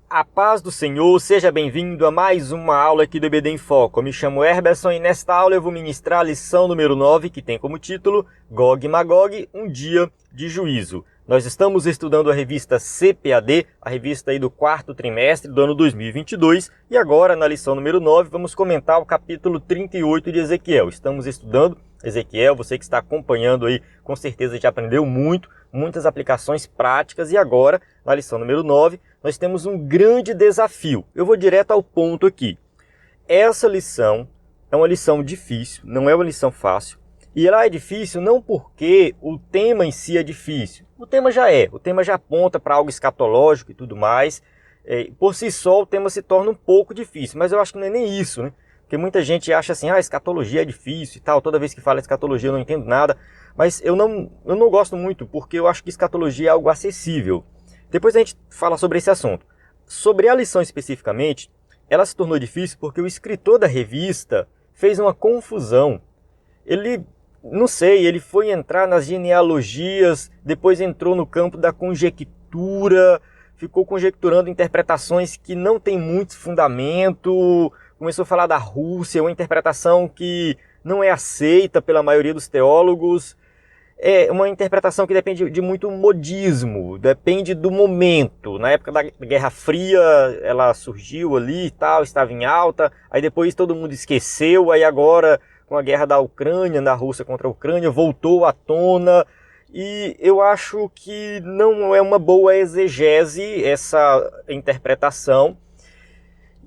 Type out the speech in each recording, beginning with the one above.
A paz do Senhor, seja bem-vindo a mais uma aula aqui do EBD em Foco. Eu me chamo Herberson e nesta aula eu vou ministrar a lição número 9, que tem como título Gog e Magog, um dia de juízo. Nós estamos estudando a revista CPAD, a revista aí do quarto trimestre do ano 2022, e agora na lição número 9 vamos comentar o capítulo 38 de Ezequiel. Estamos estudando Ezequiel, você que está acompanhando aí, com certeza já aprendeu muitas aplicações práticas, e agora, na lição número 9, nós temos um grande desafio. Eu vou direto ao ponto aqui. Essa lição é uma lição difícil, não é uma lição fácil, e ela é difícil não porque o tema em si é difícil. O tema já aponta para algo escatológico e tudo mais. Por si só o tema se torna um pouco difícil, mas eu acho que não é nem isso, né? Porque muita gente acha assim, escatologia é difícil e tal, toda vez que fala escatologia eu não entendo nada. Mas eu não gosto muito, porque eu acho que escatologia é algo acessível. Depois a gente fala sobre esse assunto. Sobre a lição especificamente, ela se tornou difícil porque o escritor da revista fez uma confusão. Ele foi entrar nas genealogias, depois entrou no campo da conjectura, ficou conjecturando interpretações que não tem muito fundamento, começou a falar da Rússia, uma interpretação que não é aceita pela maioria dos teólogos. É uma interpretação que depende de muito modismo, depende do momento. Na época da Guerra Fria, ela surgiu ali e tal, estava em alta, aí depois todo mundo esqueceu, aí agora, com a guerra da Ucrânia, da Rússia contra a Ucrânia, voltou à tona, e eu acho que não é uma boa exegese essa interpretação,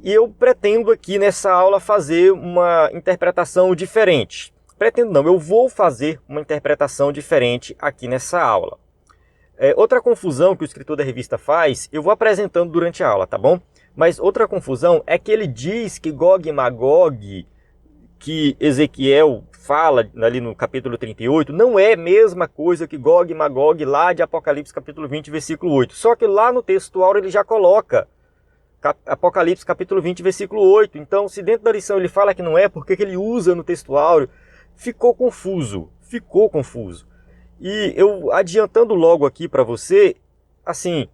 e eu pretendo aqui nessa aula fazer uma interpretação diferente. Pretendo não, eu vou fazer uma interpretação diferente aqui nessa aula. Outra confusão que o escritor da revista faz, eu vou apresentando durante a aula, tá bom? Mas outra confusão é que ele diz que Gog e Magog, que Ezequiel fala ali no capítulo 38, não é a mesma coisa que Gog e Magog lá de Apocalipse capítulo 20, versículo 8. Só que lá no texto áureo ele já coloca Apocalipse capítulo 20, versículo 8. Então, se dentro da lição ele fala que não é, por que ele usa no texto áureo? Ficou confuso. E eu adiantando logo aqui para você, assim,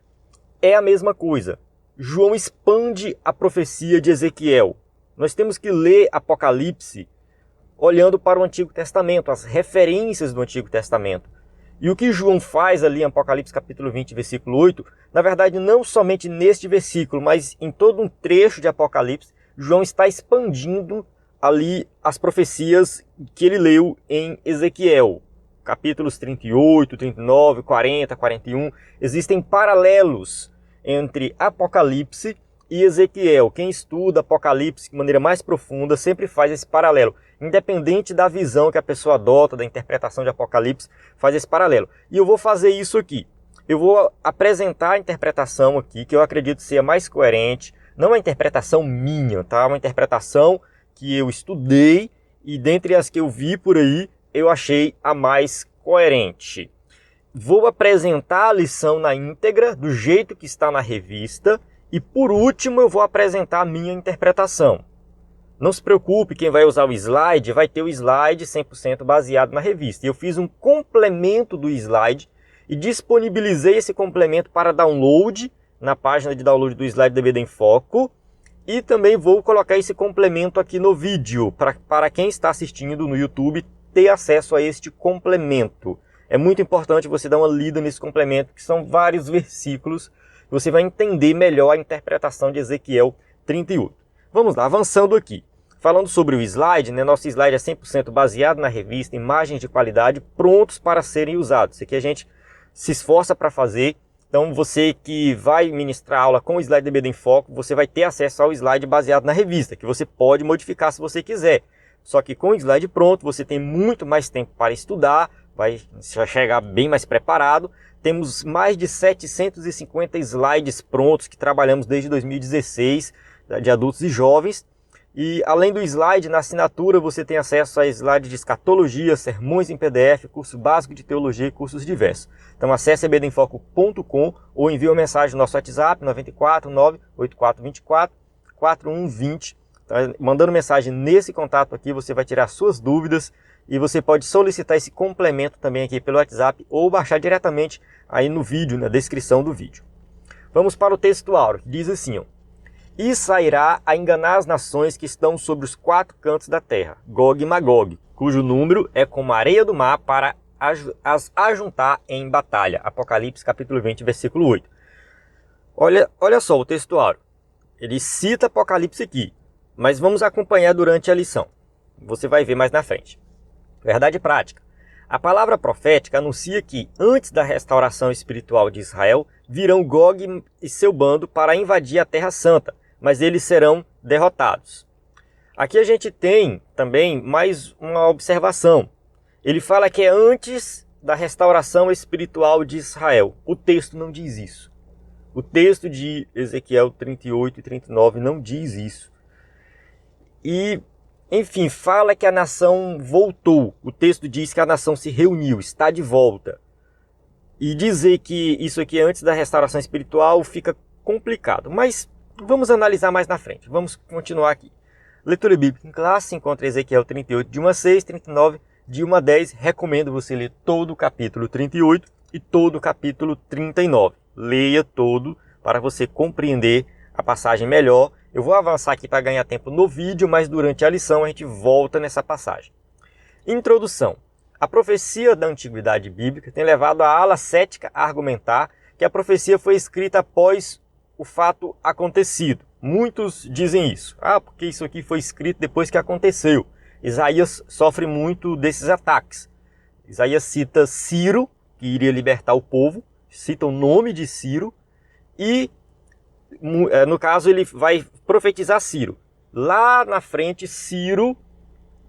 é a mesma coisa. João expande a profecia de Ezequiel. Nós temos que ler Apocalipse olhando para o Antigo Testamento, as referências do Antigo Testamento. E o que João faz ali em Apocalipse capítulo 20, versículo 8, na verdade não somente neste versículo, mas em todo um trecho de Apocalipse, João está expandindo ali as profecias que ele leu em Ezequiel. Capítulos 38, 39, 40, 41. Existem paralelos entre Apocalipse e Ezequiel. Quem estuda Apocalipse de maneira mais profunda sempre faz esse paralelo. Independente da visão que a pessoa adota, da interpretação de Apocalipse, faz esse paralelo. E eu vou fazer isso aqui. Eu vou apresentar a interpretação aqui, que eu acredito ser a mais coerente. Não é uma interpretação minha, tá? É uma interpretação que eu estudei e dentre as que eu vi por aí, eu achei a mais coerente. Vou apresentar a lição na íntegra, do jeito que está na revista, e por último eu vou apresentar a minha interpretação. Não se preocupe, quem vai usar o slide, vai ter o slide 100% baseado na revista. E eu fiz um complemento do slide e disponibilizei esse complemento para download na página de download do slide do EBD em Foco. E também vou colocar esse complemento aqui no vídeo, para quem está assistindo no YouTube ter acesso a este complemento. É muito importante você dar uma lida nesse complemento, que são vários versículos, você vai entender melhor a interpretação de Ezequiel 38. Vamos lá, avançando aqui. Falando sobre o slide, né, nosso slide é 100% baseado na revista, imagens de qualidade prontos para serem usados. Isso aqui a gente se esforça para fazer. Então você que vai ministrar aula com o slide do EBD em Foco, você vai ter acesso ao slide baseado na revista, que você pode modificar se você quiser. Só que com o slide pronto, você tem muito mais tempo para estudar, vai chegar bem mais preparado. Temos mais de 750 slides prontos que trabalhamos desde 2016, de adultos e jovens. E além do slide, na assinatura você tem acesso a slides de escatologia, sermões em PDF, curso básico de teologia e cursos diversos. Então acesse ebdemfoco.com ou envie uma mensagem no nosso WhatsApp 94 98424 4120. Então, mandando mensagem nesse contato aqui, você vai tirar suas dúvidas e você pode solicitar esse complemento também aqui pelo WhatsApp ou baixar diretamente aí no vídeo, na descrição do vídeo. Vamos para o texto áureo, que diz assim, ó: E sairá a enganar as nações que estão sobre os 4 cantos da terra, Gog e Magog, cujo número é como a areia do mar para as ajuntar em batalha. Apocalipse capítulo 20, versículo 8. Olha só o texto áureo. Ele cita Apocalipse aqui, mas vamos acompanhar durante a lição. Você vai ver mais na frente. Verdade prática. A palavra profética anuncia que, antes da restauração espiritual de Israel, virão Gog e seu bando para invadir a Terra Santa, mas eles serão derrotados. Aqui a gente tem também mais uma observação. Ele fala que é antes da restauração espiritual de Israel. O texto não diz isso. O texto de Ezequiel 38 e 39 não diz isso. E, enfim, fala que a nação voltou. O texto diz que a nação se reuniu, está de volta. E dizer que isso aqui é antes da restauração espiritual fica complicado. Mas vamos analisar mais na frente. Vamos continuar aqui. Leitura bíblica em classe, encontra Ezequiel 38, de 1 a 6, 39, de 1 a 10. Recomendo você ler todo o capítulo 38 e todo o capítulo 39. Leia todo para você compreender a passagem melhor. Eu vou avançar aqui para ganhar tempo no vídeo, mas durante a lição a gente volta nessa passagem. Introdução. A profecia da antiguidade bíblica tem levado a ala cética a argumentar que a profecia foi escrita após o fato acontecido. Muitos dizem isso. Porque isso aqui foi escrito depois que aconteceu. Isaías sofre muito desses ataques. Isaías cita Ciro, que iria libertar o povo, cita o nome de Ciro, e no caso ele vai profetizar Ciro. Lá na frente, Ciro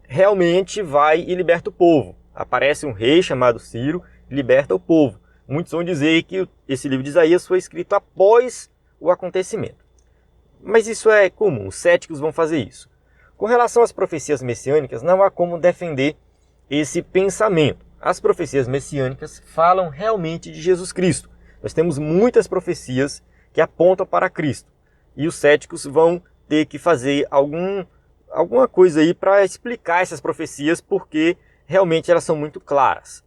realmente vai e liberta o povo. Aparece um rei chamado Ciro e liberta o povo. Muitos vão dizer que esse livro de Isaías foi escrito após o acontecimento. Mas isso é comum, os céticos vão fazer isso. Com relação às profecias messiânicas, não há como defender esse pensamento. As profecias messiânicas falam realmente de Jesus Cristo. Nós temos muitas profecias que apontam para Cristo. E os céticos vão ter que fazer alguma coisa aí para explicar essas profecias, porque realmente elas são muito claras.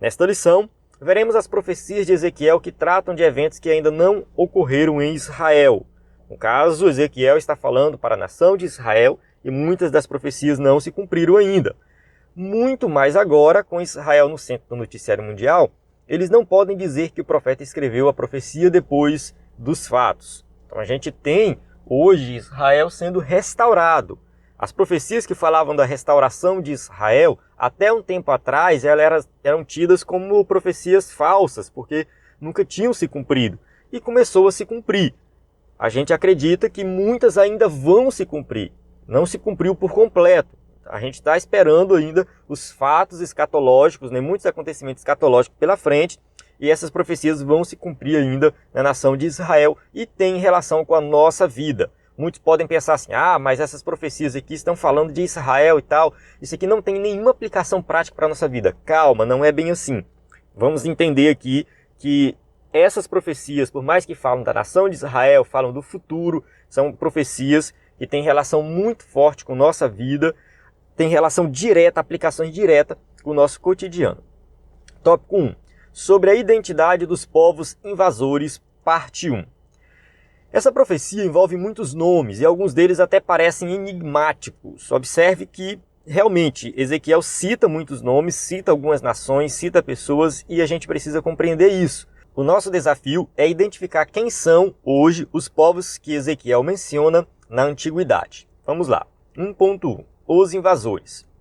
Nesta lição, veremos as profecias de Ezequiel que tratam de eventos que ainda não ocorreram em Israel. No caso, Ezequiel está falando para a nação de Israel e muitas das profecias não se cumpriram ainda. Muito mais agora, com Israel no centro do noticiário mundial, eles não podem dizer que o profeta escreveu a profecia depois dos fatos. Então a gente tem hoje Israel sendo restaurado. As profecias que falavam da restauração de Israel, até um tempo atrás, elas eram tidas como profecias falsas, porque nunca tinham se cumprido. E começou a se cumprir. A gente acredita que muitas ainda vão se cumprir. Não se cumpriu por completo. A gente está esperando ainda os fatos escatológicos, muitos acontecimentos escatológicos pela frente, e essas profecias vão se cumprir ainda na nação de Israel e tem relação com a nossa vida. Muitos podem pensar assim, mas essas profecias aqui estão falando de Israel e tal, isso aqui não tem nenhuma aplicação prática para a nossa vida. Calma, não é bem assim. Vamos entender aqui que essas profecias, por mais que falam da nação de Israel, falam do futuro, são profecias que têm relação muito forte com nossa vida, tem relação direta, aplicações diretas com o nosso cotidiano. Tópico 1. Sobre a identidade dos povos invasores, parte 1. Essa profecia envolve muitos nomes e alguns deles até parecem enigmáticos. Observe que realmente Ezequiel cita muitos nomes, cita algumas nações, cita pessoas e a gente precisa compreender isso. O nosso desafio é identificar quem são hoje os povos que Ezequiel menciona na antiguidade. Vamos lá. 1.1. Os invasores.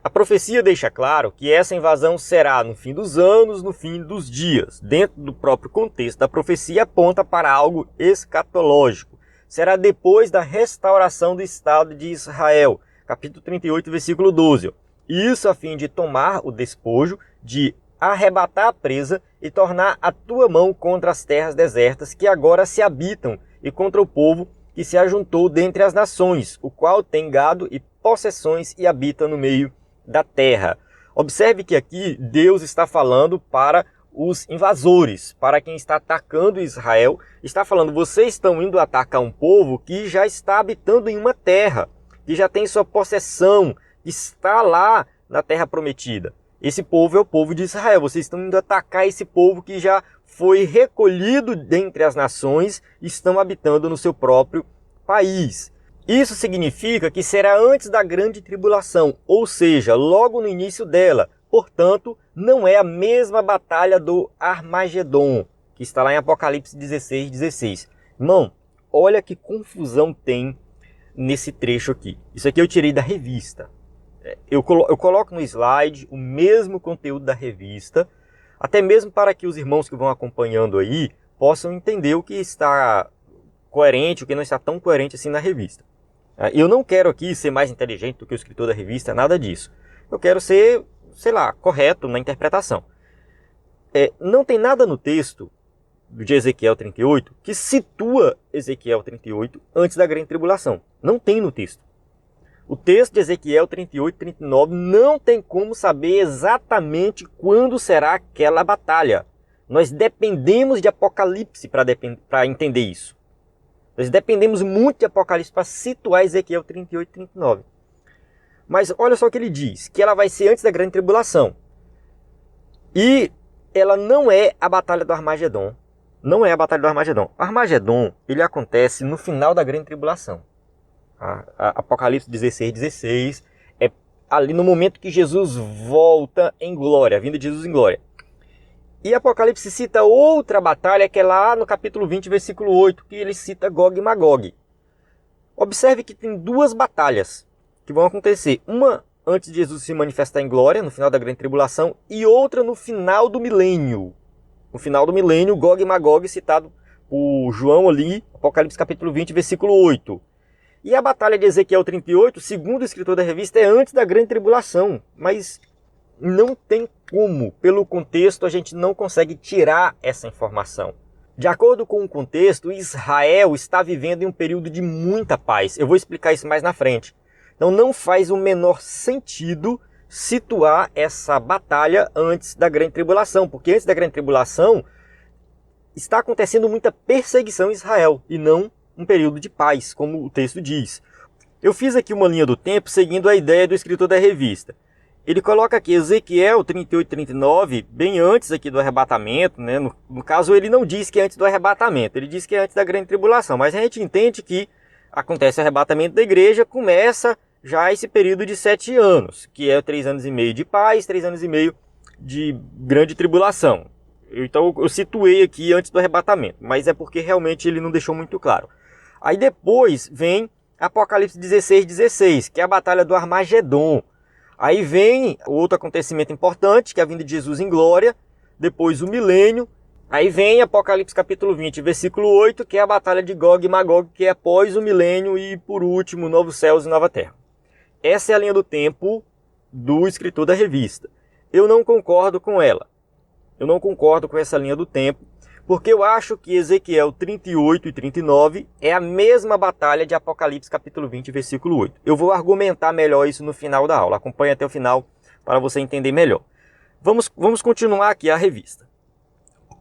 A profecia deixa claro que essa invasão será no fim dos anos, no fim dos dias. Dentro do próprio contexto da profecia, aponta para algo escatológico. Será depois da restauração do Estado de Israel. Capítulo 38, versículo 12. Isso a fim de tomar o despojo, de arrebatar a presa e tornar a tua mão contra as terras desertas que agora se habitam e contra o povo que se ajuntou dentre as nações, o qual tem gado e possessões e habita no meio da terra. Observe que aqui Deus está falando para os invasores, para quem está atacando Israel, está falando, vocês estão indo atacar um povo que já está habitando em uma terra, que já tem sua possessão, que está lá na terra prometida. Esse povo é o povo de Israel, vocês estão indo atacar esse povo que já foi recolhido dentre as nações e estão habitando no seu próprio país. Isso significa que será antes da grande tribulação, ou seja, logo no início dela. Portanto, não é a mesma batalha do Armagedon, que está lá em Apocalipse 16:16. Irmão, olha que confusão tem nesse trecho aqui. Isso aqui eu tirei da revista. Eu coloco no slide o mesmo conteúdo da revista, até mesmo para que os irmãos que vão acompanhando aí possam entender o que está coerente, o que não está tão coerente assim na revista. Eu não quero aqui ser mais inteligente do que o escritor da revista, nada disso. Eu quero ser, sei lá, correto na interpretação. Não tem nada no texto de Ezequiel 38 que situa Ezequiel 38 antes da grande tribulação. Não tem no texto. O texto de Ezequiel 38 e 39 não tem como saber exatamente quando será aquela batalha. Nós dependemos de Apocalipse para entender isso. Nós dependemos muito de Apocalipse para situar Ezequiel 38 e 39. Mas olha só o que ele diz, que ela vai ser antes da grande tribulação. E ela não é a batalha do Armagedon. Não é a batalha do Armagedon. O Armagedon, ele acontece no final da grande tribulação. Apocalipse 16:16 é ali no momento que Jesus volta em glória, a vinda de Jesus em glória. E Apocalipse cita outra batalha que é lá no capítulo 20, versículo 8, que ele cita Gog e Magog. Observe que tem duas batalhas que vão acontecer. Uma antes de Jesus se manifestar em glória, no final da grande tribulação, e outra no final do milênio. No final do milênio, Gog e Magog, citado por João ali, Apocalipse capítulo 20, versículo 8. E a batalha de Ezequiel 38, segundo o escritor da revista, é antes da grande tribulação. Mas não tem como, pelo contexto, a gente não consegue tirar essa informação. De acordo com o contexto, Israel está vivendo em um período de muita paz. Eu vou explicar isso mais na frente. Então não faz o menor sentido situar essa batalha antes da grande tribulação, porque antes da grande tribulação está acontecendo muita perseguição em Israel e não um período de paz, como o texto diz. Eu fiz aqui uma linha do tempo seguindo a ideia do escritor da revista. Ele coloca aqui Ezequiel 38 e 39, bem antes aqui do arrebatamento, né? No caso, ele não diz que é antes do arrebatamento, ele diz que é antes da grande tribulação, mas a gente entende que acontece o arrebatamento da igreja, começa já esse período de 7 anos, que é 3 anos e meio de paz, 3 anos e meio de grande tribulação. Então eu situei aqui antes do arrebatamento, mas é porque realmente ele não deixou muito claro. Aí depois vem Apocalipse 16:16, que é a batalha do Armagedon. Aí vem outro acontecimento importante, que é a vinda de Jesus em glória, depois o milênio. Aí vem Apocalipse capítulo 20, versículo 8, que é a batalha de Gog e Magog, que é após o milênio e, por último, novos céus e nova terra. Essa é a linha do tempo do escritor da revista. Eu não concordo com ela. Eu não concordo com essa linha do tempo, porque eu acho que Ezequiel 38 e 39 é a mesma batalha de Apocalipse capítulo 20, versículo 8. Eu vou argumentar melhor isso no final da aula. Acompanhe até o final para você entender melhor. Vamos continuar aqui a revista.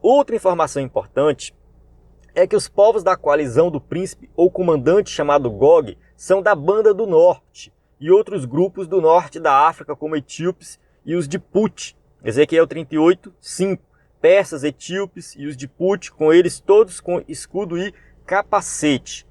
Outra informação importante é que os povos da coalizão do príncipe ou comandante chamado Gog são da Banda do Norte e outros grupos do norte da África, como etíopes e os de Put. Ezequiel 38, 5. Persas, etíopes e os de Put, com eles todos com escudo e capacete.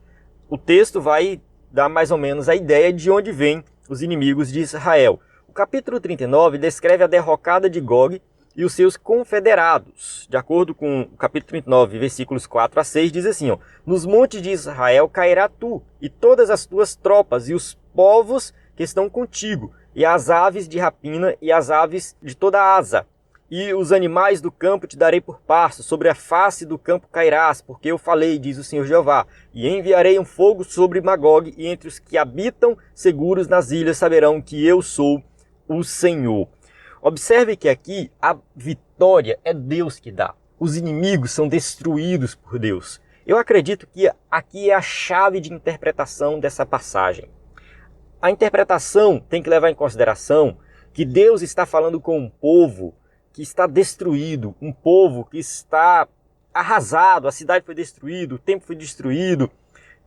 O texto vai dar mais ou menos a ideia de onde vêm os inimigos de Israel. O capítulo 39 descreve a derrocada de Gog e os seus confederados. De acordo com o capítulo 39, versículos 4 a 6, diz assim, ó, nos montes de Israel cairá tu, e todas as tuas tropas, e os povos que estão contigo, e as aves de rapina, e as aves de toda a asa. E os animais do campo te darei por pasto, sobre a face do campo cairás, porque eu falei, diz o Senhor Jeová, e enviarei um fogo sobre Magog, e entre os que habitam seguros nas ilhas saberão que eu sou o Senhor. Observe que aqui a vitória é Deus que dá. Os inimigos são destruídos por Deus. Eu acredito que aqui é a chave de interpretação dessa passagem. A interpretação tem que levar em consideração que Deus está falando com um povo que está destruído, um povo que está arrasado, a cidade foi destruída, o templo foi destruído,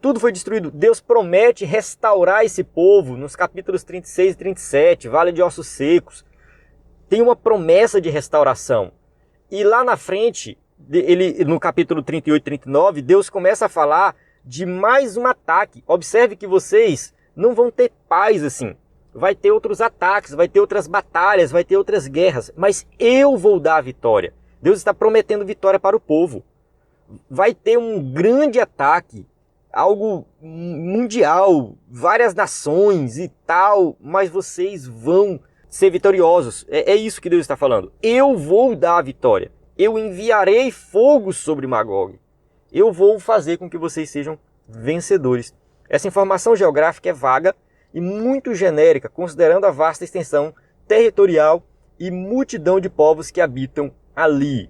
tudo foi destruído. Deus promete restaurar esse povo nos capítulos 36 e 37, Vale de Ossos Secos. Tem uma promessa de restauração. E lá na frente, no capítulo 38 e 39, Deus começa a falar de mais um ataque. Observe que vocês não vão ter paz assim. Vai ter outros ataques, vai ter outras batalhas, vai ter outras guerras, mas eu vou dar a vitória. Deus está prometendo vitória para o povo. Vai ter um grande ataque, algo mundial, várias nações e tal, mas vocês vão ser vitoriosos. É isso que Deus está falando. Eu vou dar a vitória. Eu enviarei fogo sobre Magog. Eu vou fazer com que vocês sejam vencedores. Essa informação geográfica é vaga e muito genérica, considerando a vasta extensão territorial e multidão de povos que habitam ali.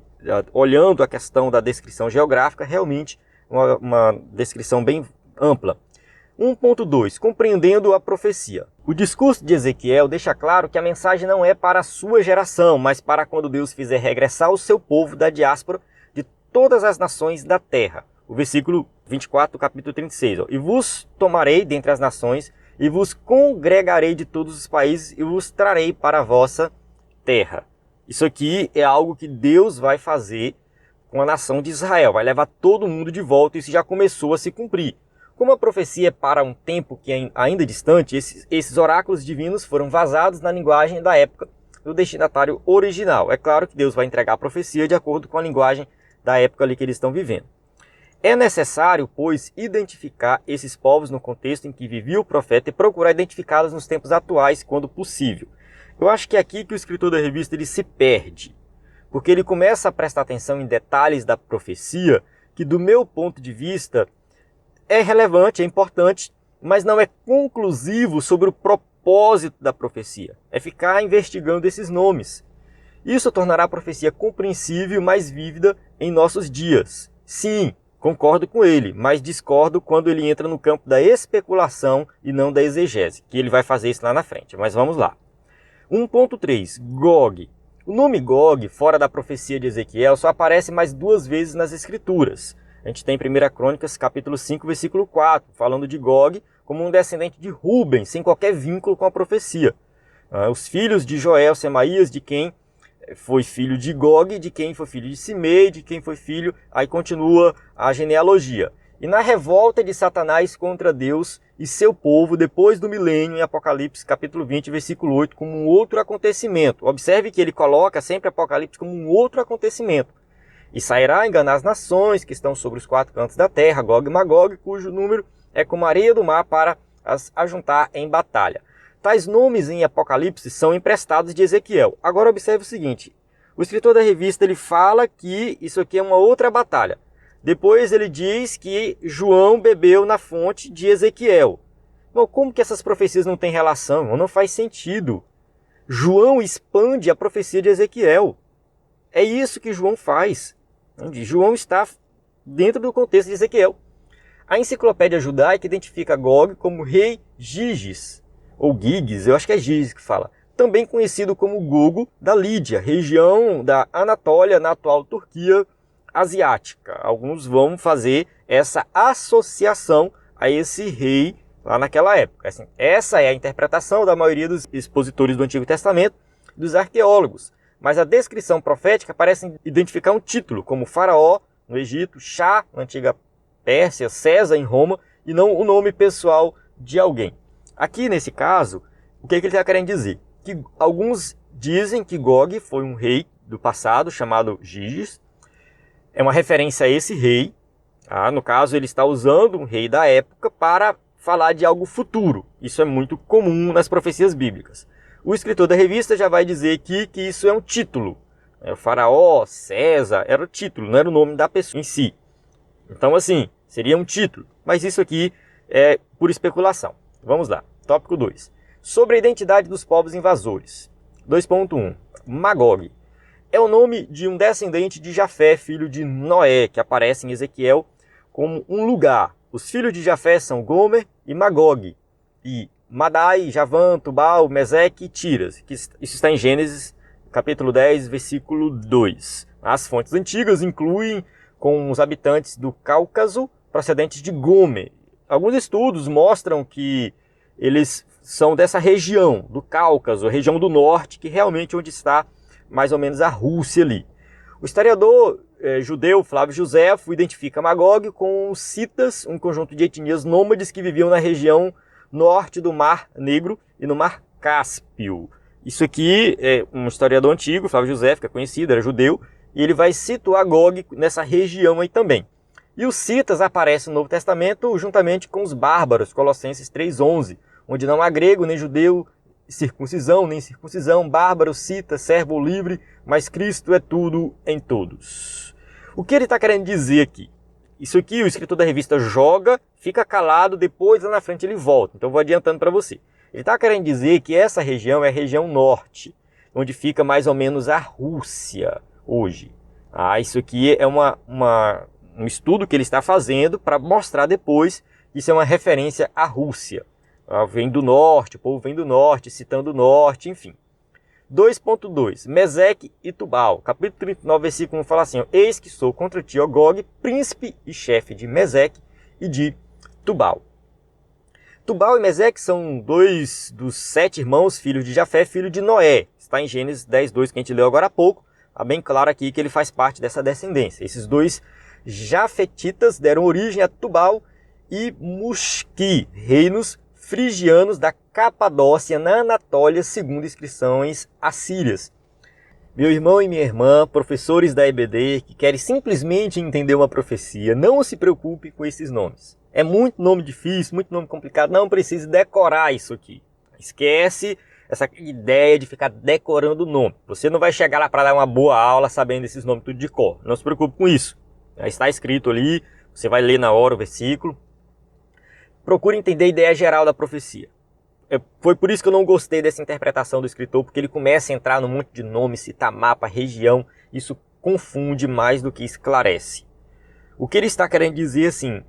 Olhando a questão da descrição geográfica, realmente uma descrição bem ampla. 1.2. Compreendendo a profecia. O discurso de Ezequiel deixa claro que a mensagem não é para a sua geração, mas para quando Deus fizer regressar o seu povo da diáspora de todas as nações da terra. O versículo 24 do capítulo 36. E vos tomarei dentre as nações, e vos congregarei de todos os países, e vos trarei para a vossa terra. Isso aqui é algo que Deus vai fazer com a nação de Israel. Vai levar todo mundo de volta, e isso já começou a se cumprir. Como a profecia é para um tempo que é ainda distante, esses oráculos divinos foram vazados na linguagem da época do destinatário original. É claro que Deus vai entregar a profecia de acordo com a linguagem da época ali que eles estão vivendo. É necessário, pois, identificar esses povos no contexto em que vivia o profeta e procurar identificá-los nos tempos atuais, quando possível. Eu acho que é aqui que o escritor da revista ele se perde, porque ele começa a prestar atenção em detalhes da profecia que, do meu ponto de vista, é relevante, é importante, mas não é conclusivo sobre o propósito da profecia. É ficar investigando esses nomes. Isso tornará a profecia compreensível e mais vívida em nossos dias. Sim, concordo com ele, mas discordo quando ele entra no campo da especulação e não da exegese, que ele vai fazer isso lá na frente. Mas vamos lá. 1.3. Gog. O nome Gog, fora da profecia de Ezequiel, só aparece mais 2 vezes nas Escrituras. A gente tem em 1 Crônicas, capítulo 5, versículo 4, falando de Gog como um descendente de Ruben, sem qualquer vínculo com a profecia. Os filhos de Joel, Semaías, de quem foi filho de Gog, de quem foi filho de Simei, de quem foi filho... Aí continua a genealogia. E na revolta de Satanás contra Deus e seu povo, depois do milênio, em Apocalipse, capítulo 20, versículo 8, como um outro acontecimento. Observe que ele coloca sempre Apocalipse como um outro acontecimento. E sairá a enganar as nações que estão sobre os 4 cantos da terra, Gog e Magog, cujo número é como a areia do mar para as ajuntar em batalha. Tais nomes em Apocalipse são emprestados de Ezequiel. Agora observe o seguinte, o escritor da revista ele fala que isso aqui é uma outra batalha. Depois ele diz que João bebeu na fonte de Ezequiel. Bom, como que essas profecias não têm relação? Não faz sentido. João expande a profecia de Ezequiel. É isso que João faz. João está dentro do contexto de Ezequiel. A enciclopédia judaica identifica Gog como rei Giges, ou Giges, eu acho que é Giges que fala, também conhecido como Gogo da Lídia, região da Anatólia, na atual Turquia asiática. Alguns vão fazer essa associação a esse rei lá naquela época. Assim, essa é a interpretação da maioria dos expositores do Antigo Testamento, dos arqueólogos. Mas a descrição profética parece identificar um título, como Faraó no Egito, Shah na antiga Pérsia, César em Roma, e não o nome pessoal de alguém. Aqui nesse caso, o que ele está querendo dizer? Que alguns dizem que Gog foi um rei do passado chamado Giges. É uma referência a esse rei. No caso, ele está usando um rei da época para falar de algo futuro. Isso é muito comum nas profecias bíblicas. O escritor da revista já vai dizer aqui que isso é um título. O faraó, César, era o título, não era o nome da pessoa em si. Então, assim, seria um título. Mas isso aqui é por especulação. Vamos lá. Tópico 2. Sobre a identidade dos povos invasores. 2.1. Magog. É o nome de um descendente de Jafé, filho de Noé, que aparece em Ezequiel como um lugar. Os filhos de Jafé são Gomer e Magog. E Madai, Javã, Tubal, Meseque e Tiras. Isso está em Gênesis, capítulo 10, versículo 2. As fontes antigas incluem com os habitantes do Cáucaso procedentes de Gomer. Alguns estudos mostram que eles são dessa região, do Cáucaso, região do norte, que realmente é onde está mais ou menos a Rússia ali. O historiador judeu Flávio Joséfo identifica Magog com os citas, um conjunto de etnias nômades que viviam na região norte do Mar Negro e no Mar Cáspio. Isso aqui é um historiador antigo, Flávio Joséfo, que é conhecido, era judeu, e ele vai situar Gog nessa região aí também. E os citas aparecem no Novo Testamento juntamente com os bárbaros, Colossenses 3,11, onde não há grego nem judeu, circuncisão nem circuncisão, bárbaro, cita, servo ou livre, mas Cristo é tudo em todos. O que ele está querendo dizer aqui? Isso aqui o escritor da revista joga, fica calado, depois lá na frente ele volta. Então eu vou adiantando para você. Ele está querendo dizer que essa região é a região norte, onde fica mais ou menos a Rússia hoje. Isso aqui é um estudo que ele está fazendo para mostrar depois que isso é uma referência à Rússia. Vem do norte, o povo vem do norte, citando o norte, enfim. 2.2, Meseque e Tubal. Capítulo 39, versículo 1 fala assim: Eis que sou contra ti, ó Gog, príncipe e chefe de Meseque e de Tubal. Tubal e Meseque são dois dos 7 irmãos, filhos de Jafé, filho de Noé. Está em Gênesis 10:2, que a gente leu agora há pouco. Está bem claro aqui que ele faz parte dessa descendência. Esses dois jafetitas deram origem a Tubal e Musqui, reinos frigianos da Capadócia, na Anatólia, segundo inscrições assírias. Meu irmão e minha irmã, professores da EBD, que querem simplesmente entender uma profecia, não se preocupe com esses nomes. É muito nome difícil, muito nome complicado, não precisa decorar isso aqui. Esquece essa ideia de ficar decorando o nome. Você não vai chegar lá para dar uma boa aula sabendo esses nomes tudo de cor. Não se preocupe com isso. Já está escrito ali, você vai ler na hora o versículo. Procure entender a ideia geral da profecia. Foi por isso que eu não gostei dessa interpretação do escritor, porque ele começa a entrar num monte de nomes, citar mapa, região. Isso confunde mais do que esclarece. O que ele está querendo dizer assim: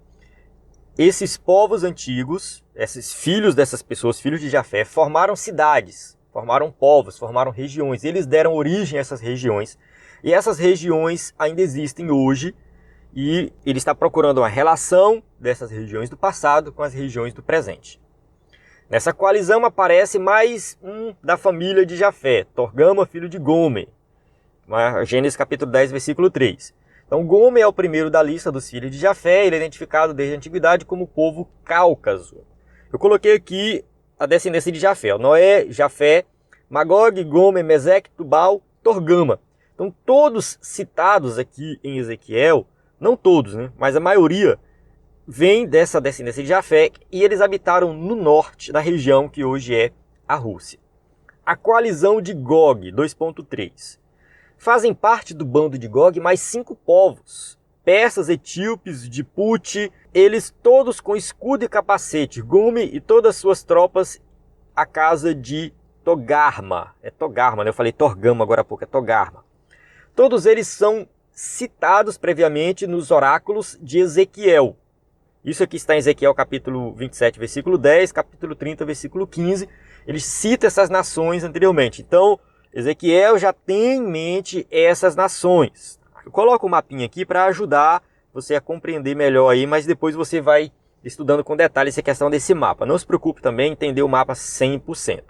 esses povos antigos, esses filhos dessas pessoas, filhos de Jafé, formaram cidades, formaram povos, formaram regiões. Eles deram origem a essas regiões. E essas regiões ainda existem hoje. E ele está procurando uma relação dessas regiões do passado com as regiões do presente. Nessa coalizão aparece mais um da família de Jafé, Torgama, filho de Gomer. Gênesis capítulo 10, versículo 3. Então Gomer é o primeiro da lista dos filhos de Jafé, ele é identificado desde a antiguidade como povo cáucaso. Eu coloquei aqui a descendência de Jafé: Noé, Jafé, Magog, Gomer, Meseque, Tubal, Torgama. Então todos citados aqui em Ezequiel, não todos, né? Mas a maioria vem dessa descendência de Jafé e eles habitaram no norte da região que hoje é a Rússia. A coalizão de Gog, 2.3. Fazem parte do bando de Gog mais 5 povos. Persas, etíopes, de Put, eles todos com escudo e capacete. Gomer e todas suas tropas à casa de Togarma. É Togarma, né? Eu falei Torgama agora há pouco, é Togarma. Todos eles são citados previamente nos oráculos de Ezequiel. Isso aqui está em Ezequiel capítulo 27, versículo 10, capítulo 30, versículo 15. Ele cita essas nações anteriormente. Então, Ezequiel já tem em mente essas nações. Eu coloco um mapinha aqui para ajudar você a compreender melhor aí, mas depois você vai estudando com detalhes essa questão desse mapa. Não se preocupe também em entender o mapa 100%.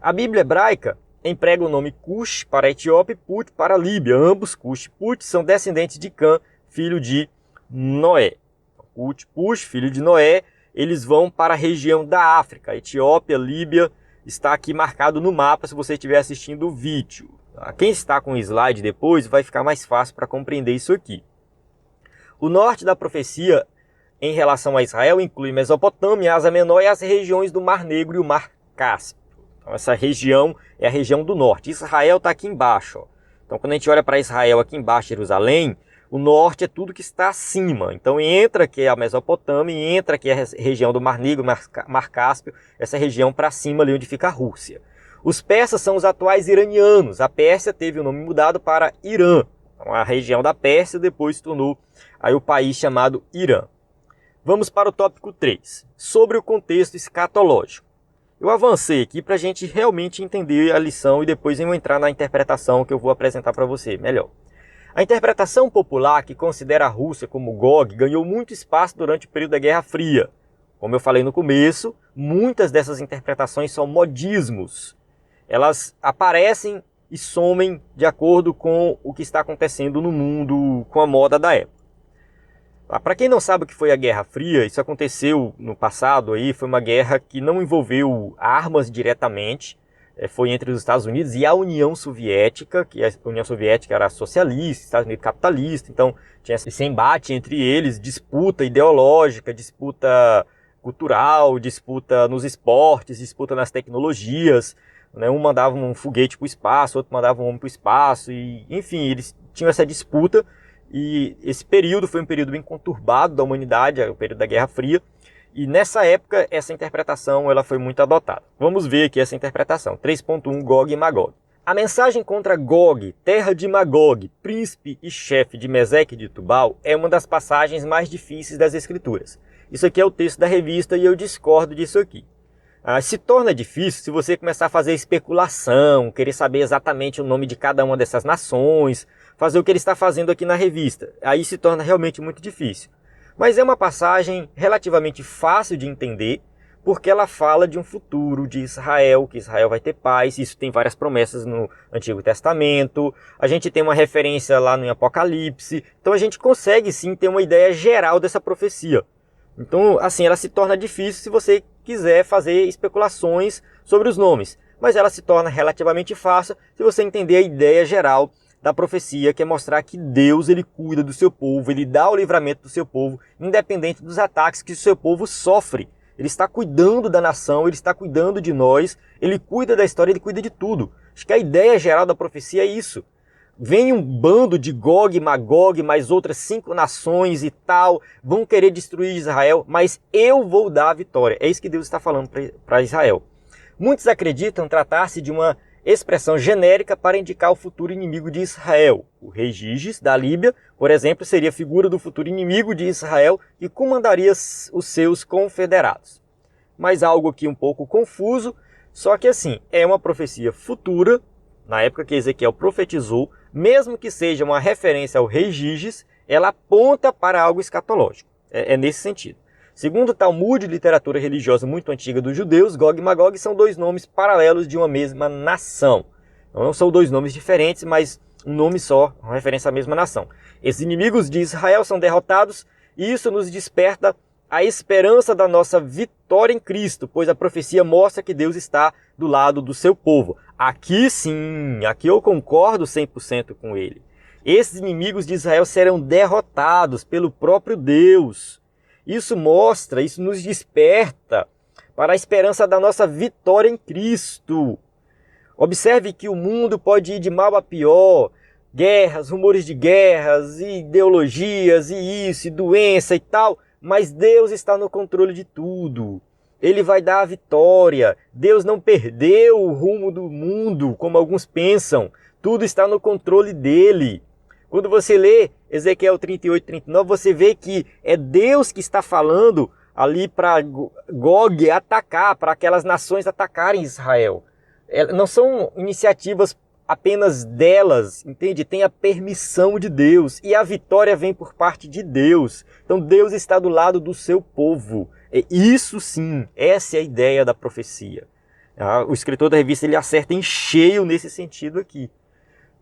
A Bíblia hebraica emprega o nome Cush para a Etiópia e Put para a Líbia. Ambos, Cush e Put, são descendentes de Cã, filho de Noé. Cush, filho de Noé, eles vão para a região da África. Etiópia, Líbia, está aqui marcado no mapa se você estiver assistindo o vídeo. Quem está com o slide depois vai ficar mais fácil para compreender isso aqui. O norte da profecia em relação a Israel inclui Mesopotâmia, Ásia Menor e as regiões do Mar Negro e o Mar Cáspio. Então, essa região é a região do norte. Israel está aqui embaixo. Ó. Então, quando a gente olha para Israel aqui embaixo, Jerusalém, o norte é tudo que está acima. Então, entra aqui a Mesopotâmia, entra aqui a região do Mar Negro, Mar Cáspio, essa região para cima ali onde fica a Rússia. Os persas são os atuais iranianos. A Pérsia teve o nome mudado para Irã. Então, a região da Pérsia depois se tornou aí o país chamado Irã. Vamos para o tópico 3, sobre o contexto escatológico. Eu avancei aqui para a gente realmente entender a lição e depois eu vou entrar na interpretação que eu vou apresentar para você melhor. A interpretação popular que considera a Rússia como Gog ganhou muito espaço durante o período da Guerra Fria. Como eu falei no começo, muitas dessas interpretações são modismos. Elas aparecem e somem de acordo com o que está acontecendo no mundo, com a moda da época. Para quem não sabe o que foi a Guerra Fria, isso aconteceu no passado, foi uma guerra que não envolveu armas diretamente, foi entre os Estados Unidos e a União Soviética, que a União Soviética era socialista, Estados Unidos capitalista, então tinha esse embate entre eles, disputa ideológica, disputa cultural, disputa nos esportes, disputa nas tecnologias, né? Um mandava um foguete para o espaço, outro mandava um homem para o espaço, e enfim, eles tinham essa disputa, e esse período foi um período bem conturbado da humanidade, o período da Guerra Fria, e nessa época essa interpretação ela foi muito adotada. Vamos ver aqui essa interpretação, 3.1 Gog e Magog. A mensagem contra Gog, terra de Magog, príncipe e chefe de Meseque e de Tubal, é uma das passagens mais difíceis das Escrituras. Isso aqui é o texto da revista e eu discordo disso aqui. Se torna difícil se você começar a fazer especulação, querer saber exatamente o nome de cada uma dessas nações, fazer o que ele está fazendo aqui na revista. Aí se torna realmente muito difícil. Mas é uma passagem relativamente fácil de entender, porque ela fala de um futuro de Israel, que Israel vai ter paz. Isso tem várias promessas no Antigo Testamento. A gente tem uma referência lá no Apocalipse. Então a gente consegue sim ter uma ideia geral dessa profecia. Então, assim, ela se torna difícil se você quiser fazer especulações sobre os nomes. Mas ela se torna relativamente fácil se você entender a ideia geral da profecia, que é mostrar que Deus ele cuida do seu povo, ele dá o livramento do seu povo, independente dos ataques que o seu povo sofre. Ele está cuidando da nação, ele está cuidando de nós, ele cuida da história, ele cuida de tudo. Acho que a ideia geral da profecia é isso. Vem um bando de Gog e Magog, mais outras 5 nações e tal, vão querer destruir Israel, mas eu vou dar a vitória. É isso que Deus está falando para Israel. Muitos acreditam tratar-se de uma expressão genérica para indicar o futuro inimigo de Israel. O rei Giges, da Líbia, por exemplo, seria a figura do futuro inimigo de Israel e comandaria os seus confederados. Mas algo aqui um pouco confuso, só que assim, é uma profecia futura, na época que Ezequiel profetizou, mesmo que seja uma referência ao rei Giges, ela aponta para algo escatológico. É nesse sentido. Segundo o Talmud, literatura religiosa muito antiga dos judeus, Gog e Magog são 2 nomes paralelos de uma mesma nação. Não são 2 nomes diferentes, mas um nome só, uma referência à mesma nação. Esses inimigos de Israel são derrotados e isso nos desperta a esperança da nossa vitória em Cristo, pois a profecia mostra que Deus está do lado do seu povo. Aqui sim, aqui eu concordo 100% com ele. Esses inimigos de Israel serão derrotados pelo próprio Deus. Isso mostra, isso nos desperta para a esperança da nossa vitória em Cristo. Observe que o mundo pode ir de mal a pior, guerras, rumores de guerras, e ideologias, e isso, e doença e tal, mas Deus está no controle de tudo. Ele vai dar a vitória. Deus não perdeu o rumo do mundo, como alguns pensam. Tudo está no controle dele. Quando você lê Ezequiel 38, 39, você vê que é Deus que está falando ali para Gog atacar, para aquelas nações atacarem Israel. Não são iniciativas apenas delas, entende? Tem a permissão de Deus e a vitória vem por parte de Deus. Então Deus está do lado do seu povo. Isso sim, essa é a ideia da profecia. O escritor da revista ele acerta em cheio nesse sentido aqui.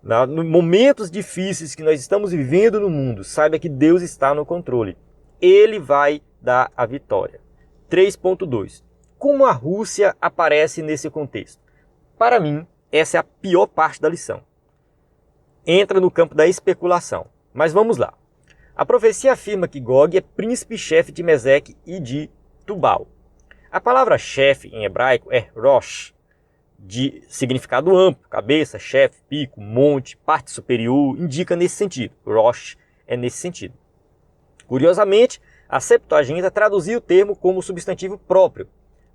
Nos momentos difíceis que nós estamos vivendo no mundo, saiba que Deus está no controle. Ele vai dar a vitória. 3.2. Como a Rússia aparece nesse contexto? Para mim, essa é a pior parte da lição. Entra no campo da especulação. Mas vamos lá. A profecia afirma que Gog é príncipe-chefe de Meseque e de Tubal. A palavra chefe em hebraico é Rosh, de significado amplo, cabeça, chefe, pico, monte, parte superior, indica nesse sentido. Rosh é nesse sentido. Curiosamente, a Septuaginta traduziu o termo como substantivo próprio.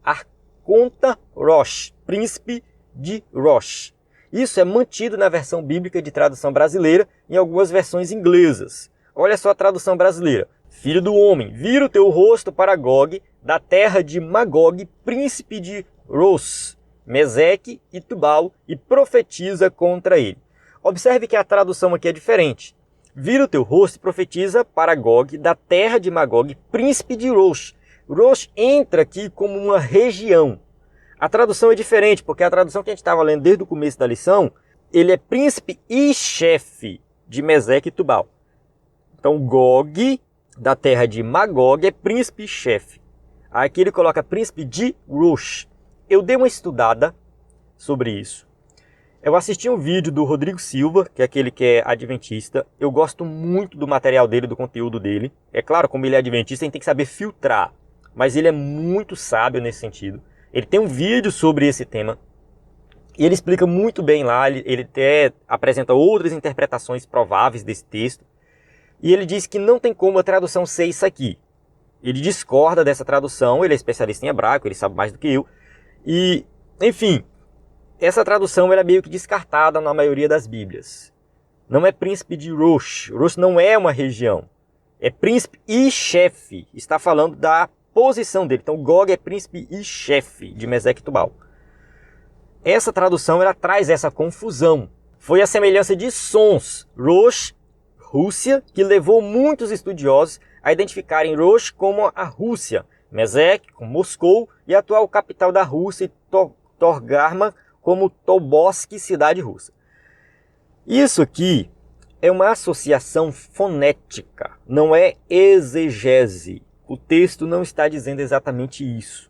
Arconta Rosh, príncipe de Rosh. Isso é mantido na versão bíblica de tradução brasileira e em algumas versões inglesas. Olha só a tradução brasileira. Filho do homem, vira o teu rosto para Gog, da terra de Magog, príncipe de Ros, Meseque e Tubal, e profetiza contra ele. Observe que a tradução aqui é diferente. Vira o teu rosto e profetiza para Gog, da terra de Magog, príncipe de Rosh. Rosh entra aqui como uma região. A tradução é diferente, porque a tradução que a gente estava lendo desde o começo da lição ele é príncipe e chefe de Meseque e Tubal. Então Gog, da terra de Magog, é príncipe e chefe. Aqui ele coloca príncipe de Rosh. Eu dei uma estudada sobre isso. Eu assisti um vídeo do Rodrigo Silva, que é aquele que é adventista. Eu gosto muito do material dele, do conteúdo dele. É claro, como ele é adventista, a gente tem que saber filtrar. Mas ele é muito sábio nesse sentido. Ele tem um vídeo sobre esse tema. E ele explica muito bem lá. Ele até apresenta outras interpretações prováveis desse texto. E ele diz que não tem como a tradução ser isso aqui. Ele discorda dessa tradução. Ele é especialista em hebraico, ele sabe mais do que eu. E, enfim, essa tradução é meio que descartada na maioria das Bíblias. Não é príncipe de Rosh. Rosh não é uma região. É príncipe e chefe. Está falando da posição dele. Então Gog é príncipe e chefe de Meseque e Tubal. Essa tradução ela traz essa confusão. Foi a semelhança de sons. Rosh, Rússia, que levou muitos estudiosos a identificarem Rosh como a Rússia. Meseque, como Moscou, e a atual capital da Rússia, e Torgarma, como Tobolsk, cidade russa. Isso aqui é uma associação fonética, não é exegese. O texto não está dizendo exatamente isso.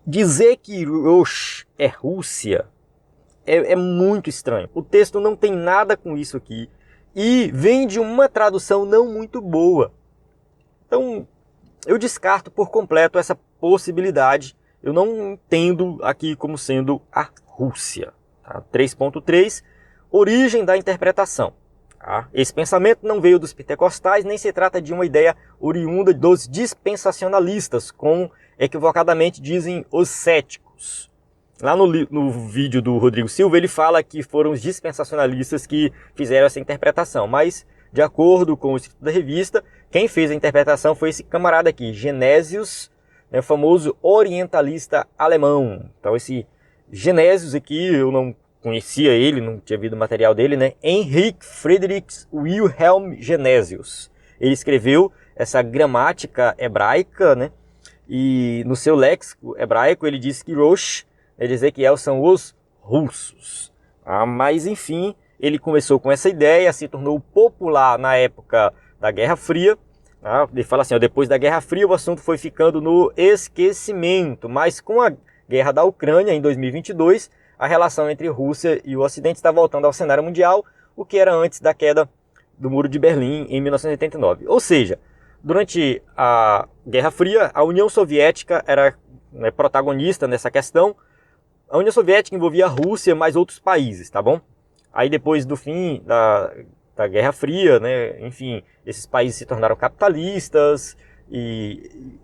Dizer que Rosh é Rússia é muito estranho. O texto não tem nada com isso aqui e vem de uma tradução não muito boa. Então, eu descarto por completo essa possibilidade. Eu não entendo aqui como sendo a Rússia. Tá? 3.3, origem da interpretação. Tá? Esse pensamento não veio dos pentecostais, nem se trata de uma ideia oriunda dos dispensacionalistas, como equivocadamente dizem os céticos. Lá no vídeo do Rodrigo Silva, ele fala que foram os dispensacionalistas que fizeram essa interpretação, mas, de acordo com o escrito da revista, quem fez a interpretação foi esse camarada aqui, Genesius, né, famoso orientalista alemão. Então esse Genesius aqui, eu não conhecia ele, não tinha visto o material dele, né? Henrik Friedrich Wilhelm Genesius. Ele escreveu essa gramática hebraica, né? E no seu léxico hebraico ele diz que Rosh, Ezequiel, são os russos. Mas enfim, ele começou com essa ideia, se tornou popular na época da Guerra Fria. Ele fala assim, depois da Guerra Fria o assunto foi ficando no esquecimento, mas com a guerra da Ucrânia em 2022, a relação entre Rússia e o Ocidente está voltando ao cenário mundial, o que era antes da queda do Muro de Berlim em 1989. Ou seja, durante a Guerra Fria, a União Soviética era protagonista nessa questão. A União Soviética envolvia a Rússia, mais outros países, tá bom? Aí depois do fim da Guerra Fria, né, enfim, esses países se tornaram capitalistas e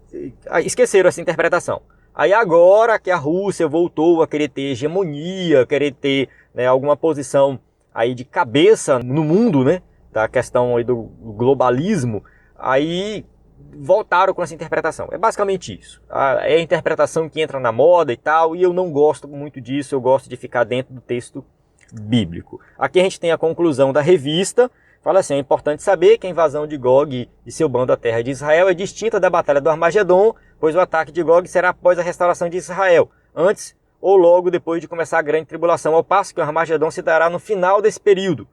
esqueceram essa interpretação. Aí agora que a Rússia voltou a querer ter hegemonia, querer ter, né, alguma posição aí de cabeça no mundo, né, da questão aí do globalismo, aí voltaram com essa interpretação. É basicamente isso. É a interpretação que entra na moda e tal, e eu não gosto muito disso, eu gosto de ficar dentro do texto bíblico. Aqui a gente tem a conclusão da revista, fala assim, é importante saber que a invasão de Gog e seu bando à terra de Israel é distinta da batalha do Armagedon, pois o ataque de Gog será após a restauração de Israel, antes ou logo depois de começar a grande tribulação, ao passo que o Armagedon se dará no final desse período.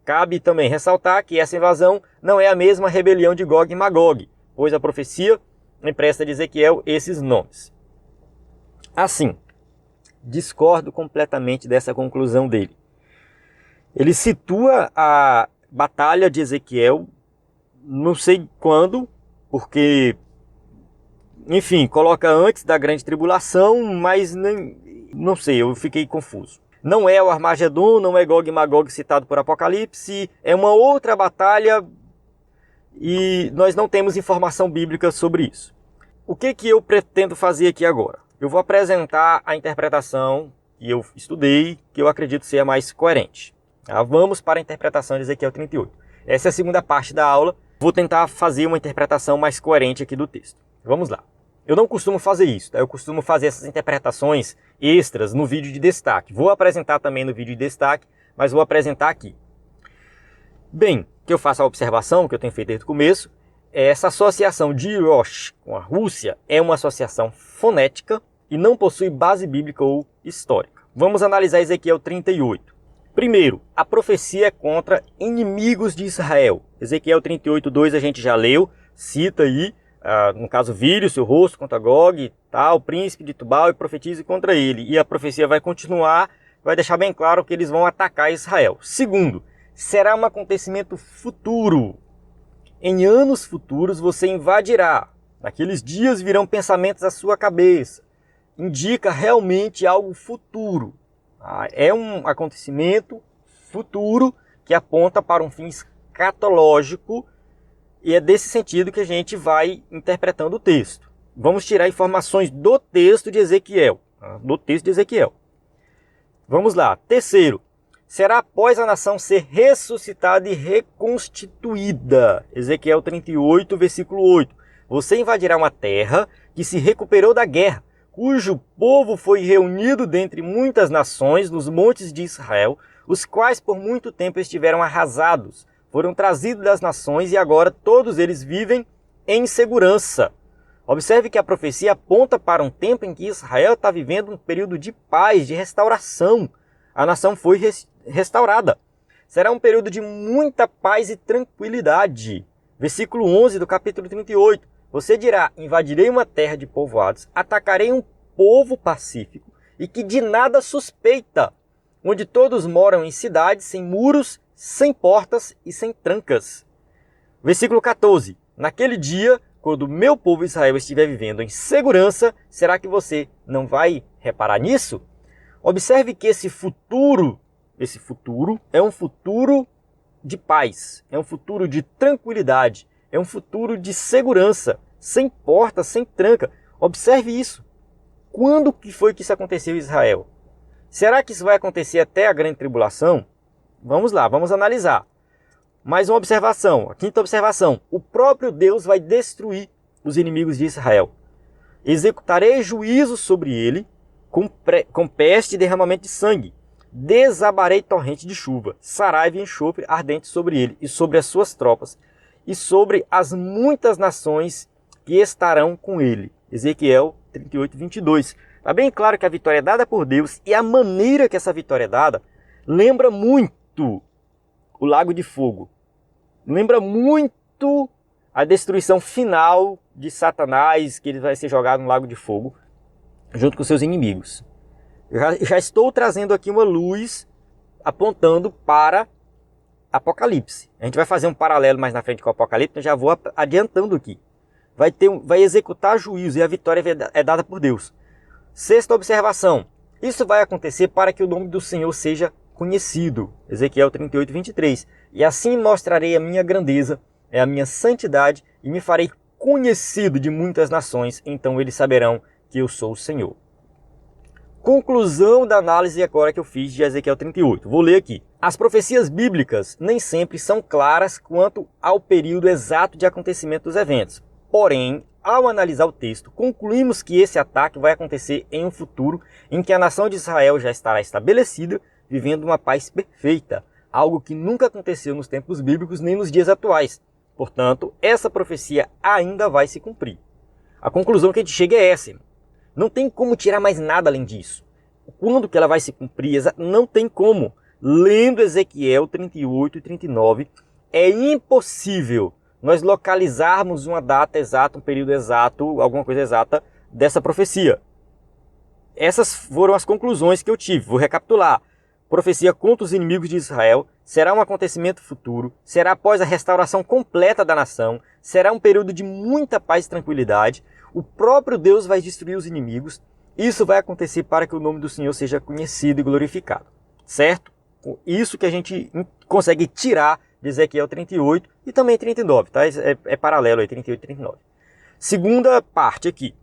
Cabe também ressaltar que essa invasão não é a mesma rebelião de Gog e Magog, pois a profecia empresta a Ezequiel esses nomes. Assim, discordo completamente dessa conclusão dele. Ele situa a batalha de Ezequiel, não sei quando, porque, enfim, coloca antes da grande tribulação, mas não sei, eu fiquei confuso. Não é o Armagedon, não é Gog e Magog citado por Apocalipse, é uma outra batalha e nós não temos informação bíblica sobre isso. O que eu pretendo fazer aqui agora? Eu vou apresentar a interpretação que eu estudei, que eu acredito ser a mais coerente. Vamos para a interpretação de Ezequiel 38. Essa é a segunda parte da aula. Vou tentar fazer uma interpretação mais coerente aqui do texto. Vamos lá. Eu não costumo fazer isso, tá? Eu costumo fazer essas interpretações extras no vídeo de destaque. Vou apresentar também no vídeo de destaque, mas vou apresentar aqui. Bem, que eu faço a observação, que eu tenho feito desde o começo, essa associação de Rosh com a Rússia é uma associação fonética e não possui base bíblica ou histórica. Vamos analisar Ezequiel 38. Primeiro, a profecia é contra inimigos de Israel. Ezequiel 38:2 a gente já leu, cita aí, no caso, vire o seu rosto contra Gog, tal, príncipe de Tubal, e profetize contra ele. E a profecia vai continuar, vai deixar bem claro que eles vão atacar Israel. Segundo, será um acontecimento futuro. Em anos futuros você invadirá. Naqueles dias virão pensamentos à sua cabeça. Indica realmente algo futuro. É um acontecimento futuro que aponta para um fim escatológico, e é desse sentido que a gente vai interpretando o texto. Vamos tirar informações do texto de Ezequiel. Vamos lá. Terceiro, será após a nação ser ressuscitada e reconstituída. Ezequiel 38, versículo 8. Você invadirá uma terra que se recuperou da guerra, cujo povo foi reunido dentre muitas nações nos montes de Israel, os quais por muito tempo estiveram arrasados, foram trazidos das nações e agora todos eles vivem em segurança. Observe que a profecia aponta para um tempo em que Israel está vivendo um período de paz, de restauração. A nação foi restaurada. Será um período de muita paz e tranquilidade. Versículo 11 do capítulo 38. Você dirá: invadirei uma terra de povoados, atacarei um povo pacífico e que de nada suspeita, onde todos moram em cidades sem muros, sem portas e sem trancas. Versículo 14. Naquele dia, quando o meu povo Israel estiver vivendo em segurança, será que você não vai reparar nisso? Observe que esse futuro é um futuro de paz, é um futuro de tranquilidade, é um futuro de segurança, sem porta, sem tranca. Observe isso. Quando que foi que isso aconteceu em Israel? Será que isso vai acontecer até a grande tribulação? Vamos lá, vamos analisar. Mais uma observação, a quinta observação. O próprio Deus vai destruir os inimigos de Israel. Executarei juízo sobre ele com peste e derramamento de sangue. Desabarei torrente de chuva, saraiva e enxofre ardente sobre ele e sobre as suas tropas e sobre as muitas nações que estarão com ele. Ezequiel 38, 22. Está bem claro que a vitória é dada por Deus, e a maneira que essa vitória é dada lembra muito o lago de fogo. Lembra muito a destruição final de Satanás, que ele vai ser jogado no lago de fogo, junto com seus inimigos. Já estou trazendo aqui uma luz apontando para Apocalipse. A gente vai fazer um paralelo mais na frente com o Apocalipse, eu já vou adiantando aqui. Vai executar juízo e a vitória é dada por Deus. Sexta observação. Isso vai acontecer para que o nome do Senhor seja conhecido. Ezequiel 38, 23. E assim mostrarei a minha grandeza, a minha santidade, e me farei conhecido de muitas nações, então eles saberão que eu sou o Senhor. Conclusão da análise agora que eu fiz de Ezequiel 38. Vou ler aqui. As profecias bíblicas nem sempre são claras quanto ao período exato de acontecimento dos eventos. Porém, ao analisar o texto, concluímos que esse ataque vai acontecer em um futuro em que a nação de Israel já estará estabelecida, vivendo uma paz perfeita, algo que nunca aconteceu nos tempos bíblicos nem nos dias atuais. Portanto, essa profecia ainda vai se cumprir. A conclusão que a gente chega é essa. Não tem como tirar mais nada além disso. Quando que ela vai se cumprir? Não tem como. Lendo Ezequiel 38 e 39, é impossível nós localizarmos uma data exata, um período exato, alguma coisa exata dessa profecia. Essas foram as conclusões que eu tive. Vou recapitular. Profecia contra os inimigos de Israel será um acontecimento futuro, será após a restauração completa da nação, será um período de muita paz e tranquilidade. O próprio Deus vai destruir os inimigos. Isso vai acontecer para que o nome do Senhor seja conhecido e glorificado. Certo? Isso que a gente consegue tirar de Ezequiel 38 e também 39, tá? É paralelo aí, 38 e 39. Segunda parte aqui.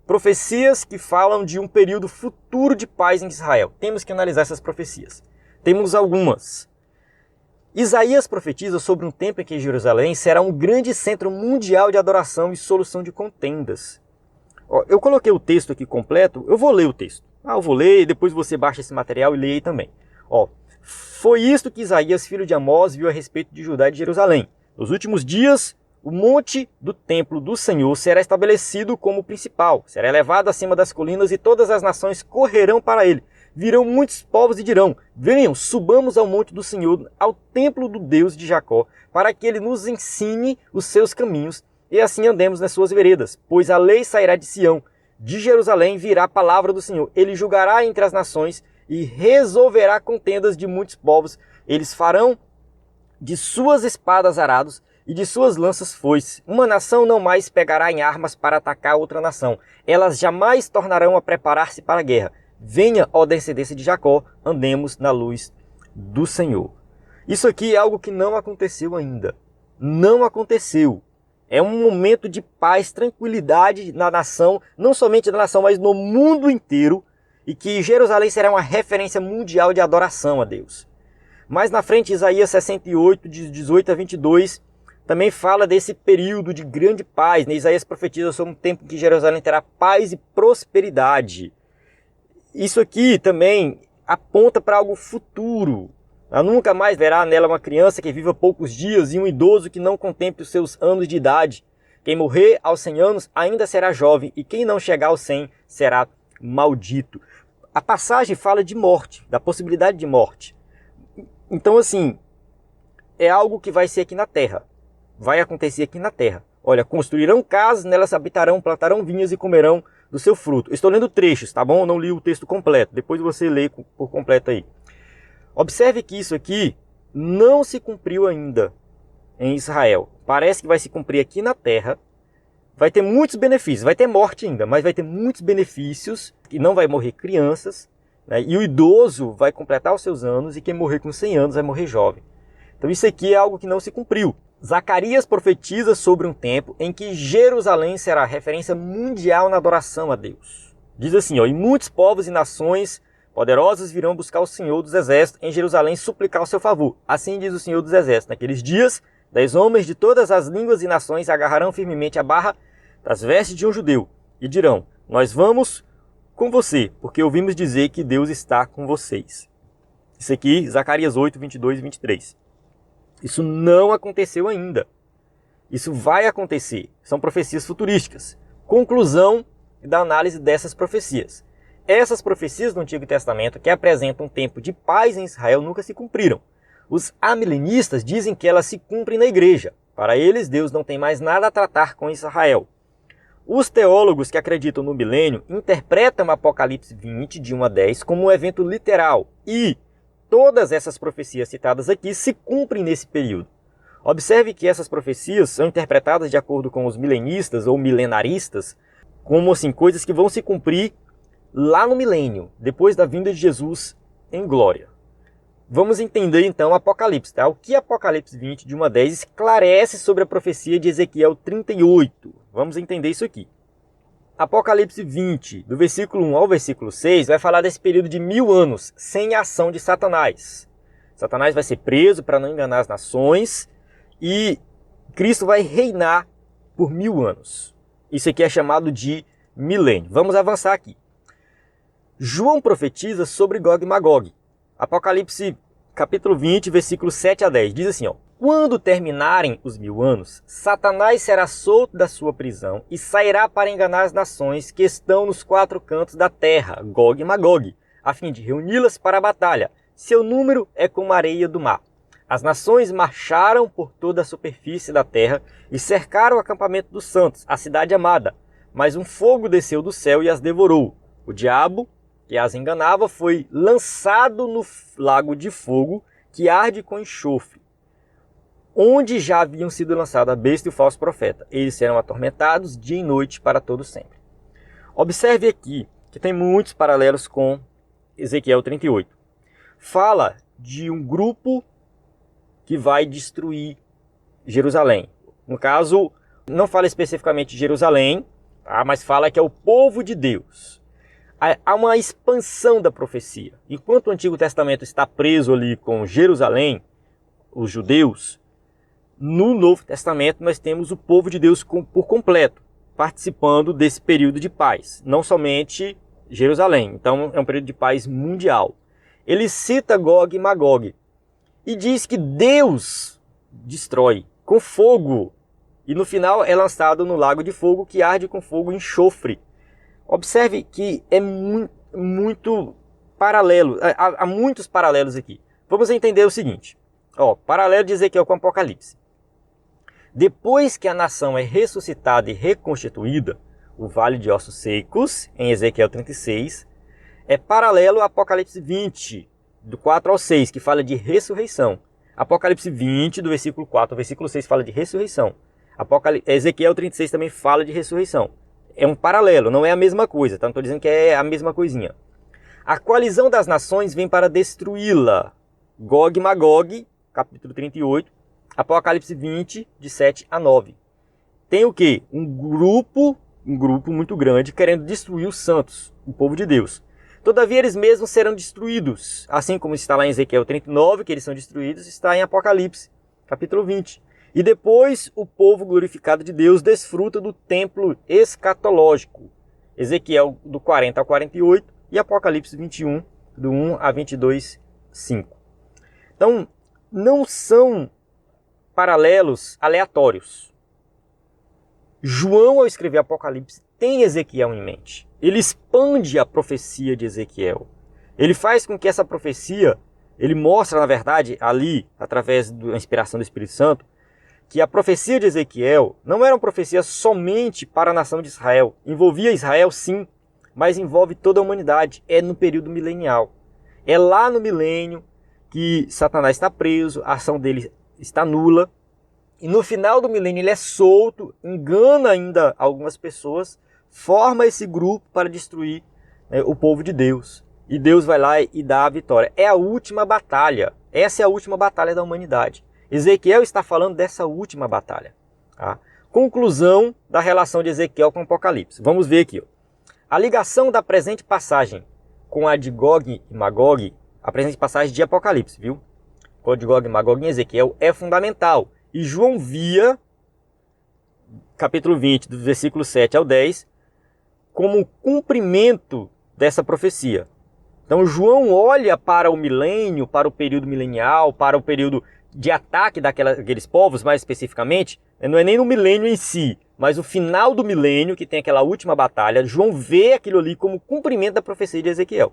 Profecias que falam de um período futuro de paz em Israel. Temos que analisar essas profecias. Temos algumas. Isaías profetiza sobre um tempo em que Jerusalém será um grande centro mundial de adoração e solução de contendas. Eu coloquei o texto aqui completo, eu vou ler o texto. Eu vou ler e depois você baixa esse material e lê aí também. Foi isto que Isaías, filho de Amós, viu a respeito de Judá e de Jerusalém. Nos últimos dias, o monte do templo do Senhor será estabelecido como principal, será elevado acima das colinas e todas as nações correrão para ele. virão muitos povos e dirão: venham, subamos ao monte do Senhor, ao templo do Deus de Jacó, para que ele nos ensine os seus caminhos, e assim andemos nas suas veredas. Pois a lei sairá de Sião, de Jerusalém virá a palavra do Senhor. Ele julgará entre as nações e resolverá contendas de muitos povos. Eles farão de suas espadas arados e de suas lanças foices. Uma nação não mais pegará em armas para atacar outra nação. Elas jamais tornarão a preparar-se para a guerra. Venha, ó descendência de Jacó, andemos na luz do Senhor. Isso aqui é algo que não aconteceu ainda. Não aconteceu. É um momento de paz, tranquilidade na nação, não somente na nação, mas no mundo inteiro, e que Jerusalém será uma referência mundial de adoração a Deus. Mais na frente, Isaías 68, de 18 a 22, também fala desse período de grande paz. Isaías profetiza sobre um tempo em que Jerusalém terá paz e prosperidade. Isso aqui também aponta para algo futuro. Ela nunca mais verá nela uma criança que viva poucos dias e um idoso que não contemple os seus anos de idade. Quem morrer aos 100 anos ainda será jovem, e quem não chegar aos 100 será maldito. A passagem fala de morte, da possibilidade de morte. Então, assim, é algo que vai ser aqui na terra. Vai acontecer aqui na terra. Olha, construirão casas, nelas habitarão, plantarão vinhas e comerão do seu fruto. Estou lendo trechos, tá bom? Eu não li o texto completo. Depois você lê por completo aí. Observe que isso aqui não se cumpriu ainda em Israel. Parece que vai se cumprir aqui na terra. Vai ter muitos benefícios. Vai ter morte ainda, mas vai ter muitos benefícios. E não vai morrer crianças, né? E o idoso vai completar os seus anos. E quem morrer com 100 anos vai morrer jovem. Então isso aqui é algo que não se cumpriu. Zacarias profetiza sobre um tempo em que Jerusalém será referência mundial na adoração a Deus. Diz assim, ó: e muitos povos e nações poderosos virão buscar o Senhor dos Exércitos em Jerusalém, suplicar o seu favor. Assim diz o Senhor dos Exércitos: naqueles dias, 10 homens de todas as línguas e nações agarrarão firmemente a barra das vestes de um judeu e dirão: nós vamos com você, porque ouvimos dizer que Deus está com vocês. Isso aqui, Zacarias 8, 22 e 23. Isso não aconteceu ainda. Isso vai acontecer. São profecias futurísticas. Conclusão da análise dessas profecias. Essas profecias do Antigo Testamento, que apresentam um tempo de paz em Israel, nunca se cumpriram. Os amilenistas dizem que elas se cumprem na igreja. Para eles, Deus não tem mais nada a tratar com Israel. Os teólogos que acreditam no milênio interpretam Apocalipse 20, de 1 a 10, como um evento literal. E todas essas profecias citadas aqui se cumprem nesse período. Observe que essas profecias são interpretadas de acordo com os milenistas ou milenaristas como assim, coisas que vão se cumprir lá no milênio, depois da vinda de Jesus em glória. Vamos entender então Apocalipse. Tá? O que Apocalipse 20, de 1 a 10, esclarece sobre a profecia de Ezequiel 38. Vamos entender isso aqui. Apocalipse 20, do versículo 1 ao versículo 6, vai falar desse período de 1000 anos sem ação de Satanás. Satanás vai ser preso para não enganar as nações e Cristo vai reinar por 1000 anos. Isso aqui é chamado de milênio. Vamos avançar aqui. João profetiza sobre Gog e Magog. Apocalipse capítulo 20, versículos 7 a 10. Diz assim, ó: quando terminarem os 1000 anos, Satanás será solto da sua prisão e sairá para enganar as nações que estão nos 4 cantos da terra, Gog e Magog, a fim de reuni-las para a batalha. Seu número é como a areia do mar. As nações marcharam por toda a superfície da terra e cercaram o acampamento dos santos, a cidade amada. Mas um fogo desceu do céu e as devorou. O diabo, que as enganava, foi lançado no lago de fogo que arde com enxofre, onde já haviam sido lançados a besta e o falso profeta. Eles serão atormentados dia e noite para todo sempre. Observe aqui que tem muitos paralelos com Ezequiel 38. Fala de um grupo que vai destruir Jerusalém. No caso, não fala especificamente de Jerusalém, tá? Mas fala que é o povo de Deus. Há uma expansão da profecia. Enquanto o Antigo Testamento está preso ali com Jerusalém, os judeus, no Novo Testamento nós temos o povo de Deus por completo, participando desse período de paz. Não somente Jerusalém. Então é um período de paz mundial. Ele cita Gog e Magog e diz que Deus destrói com fogo. E no final é lançado no lago de fogo que arde com fogo e enxofre. Observe que é muito paralelo, há muitos paralelos aqui. Vamos entender o seguinte, paralelo de Ezequiel com Apocalipse. Depois que a nação é ressuscitada e reconstituída, o vale de ossos secos, em Ezequiel 36, é paralelo a Apocalipse 20, do 4 ao 6, que fala de ressurreição. Apocalipse 20, do versículo 4 ao versículo 6, fala de ressurreição. Ezequiel 36 também fala de ressurreição. É um paralelo, não é a mesma coisa, tá? Não estou dizendo que é a mesma coisinha. A coalizão das nações vem para destruí-la. Gog e Magog, capítulo 38, Apocalipse 20, de 7 a 9. Tem o quê? Um grupo muito grande querendo destruir os santos, o povo de Deus. Todavia eles mesmos serão destruídos, assim como está lá em Ezequiel 39, que eles são destruídos, está em Apocalipse, capítulo 20. E depois o povo glorificado de Deus desfruta do templo escatológico. Ezequiel do 40 ao 48 e Apocalipse 21, do 1 a 22, 5. Então, não são paralelos aleatórios. João, ao escrever Apocalipse, tem Ezequiel em mente. Ele expande a profecia de Ezequiel. Ele faz com que essa profecia, ele mostra, na verdade, ali, através da inspiração do Espírito Santo, que a profecia de Ezequiel não era uma profecia somente para a nação de Israel. Envolvia Israel, sim, mas envolve toda a humanidade. É no período milenial. É lá no milênio que Satanás está preso, a ação dele está nula. E no final do milênio ele é solto, engana ainda algumas pessoas, forma esse grupo para destruir o povo de Deus. E Deus vai lá e dá a vitória. É a última batalha. Essa é a última batalha da humanidade. Ezequiel está falando dessa última batalha. Tá? Conclusão da relação de Ezequiel com Apocalipse. Vamos ver aqui. A ligação da presente passagem com a de Gog e Magog, a presente passagem de Apocalipse, viu? Com a de Gog e Magog em Ezequiel é fundamental. E João via, capítulo 20, do versículo 7 ao 10, como cumprimento dessa profecia. Então João olha para o milênio, para o período milenial, para o período de ataque daqueles povos, mais especificamente, não é nem no milênio em si, mas o final do milênio, que tem aquela última batalha. João vê aquilo ali como cumprimento da profecia de Ezequiel.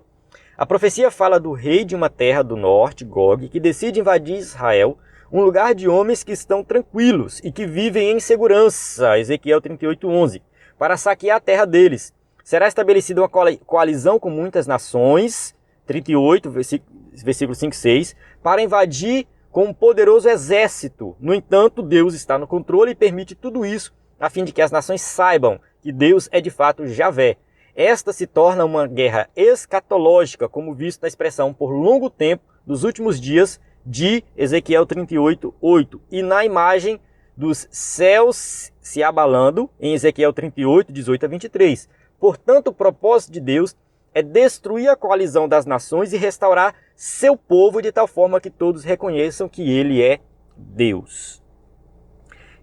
A profecia fala do rei de uma terra do norte, Gog, que decide invadir Israel, um lugar de homens que estão tranquilos e que vivem em segurança, Ezequiel 38:11, para saquear a terra deles. Será estabelecida uma coalizão com muitas nações, 38, versículo 5 e 6, para invadir com um poderoso exército. No entanto, Deus está no controle e permite tudo isso, a fim de que as nações saibam que Deus é de fato Javé. Esta se torna uma guerra escatológica, como visto na expressão por longo tempo dos últimos dias de Ezequiel 38:8, e na imagem dos céus se abalando em Ezequiel 38, 18 a 23. Portanto, o propósito de Deus é destruir a coalizão das nações e restaurar seu povo de tal forma que todos reconheçam que ele é Deus.